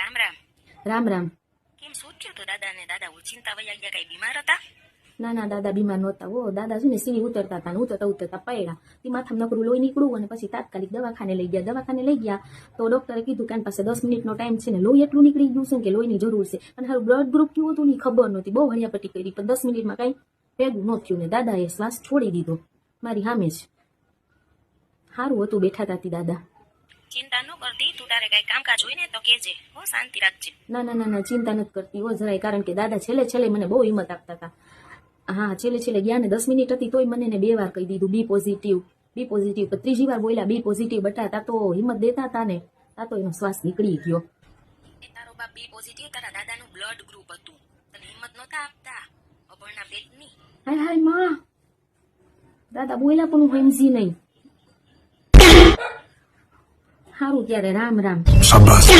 રામ રામ. રામ રામ. કેમ શું થયું તો દાદા ને? દાદા ચિંતા વયા ગયા, કઈ બીમાર હતા? ના ના, દાદા બીમાર નહોતા. ઓ દાદા છે ને સીડી ઉતરતા હતા ને ઉતરતા પડ્યા. તે માથામાં નકરું લોહી નીકળ્યું અને પછી તાત્કાલિક દવાખાને લઈ ગયા. તો ડોક્ટરે કીધું કે આની પાસે 10 મિનિટનો ટાઈમ છે ને લોહી એટલું નીકળી ગયું છે કે લોહીની જરૂર છે. અને હારું બ્લડ ગ્રુપ કેવું હતું ની ખબર નહોતી. બહુ હળિયાપટ્ટી કરી પણ 10 મિનિટમાં કઈ ભેગું ન થયું ને દાદાએ શ્વાસ છોડી દીધો મારી સામે જ. સારું હતું બેઠા હતા દાદા. ચિંતા ન કરતી, તું તારે કઈ કામકાજ હોય ને તો કેજે હો, શાંતિ રાખજે. ના ના ના ના, ચિંતા નથી કરતી હો જરાય, કારણ કે દાદા છેલ્લે મને બહુ હિંમત આપતા હતા. હા, છેલ્લે ગયા ને 10 મિનિટ હતી તોય મને ને 2 વાર કહી દીધું બી પોઝિટિવ. પણ ત્રીજી વાર બોલ્યા બી પોઝિટિવ. બટાતા તો હિંમત દેતા હતા ને તા તો એનો શ્વાસ નીકળી ગયો. એ તારો બાપ બી પોઝિટિવ, તારા દાદાનું બ્લડ ગ્રુપ હતું. તને હિંમત નહોતા આપતા અભણના પેટની. હાય હાય માં, દાદા બોલ્યા પણ હું સમજી નહીં. સારું ત્યારે રામ રામ. શાબાશ.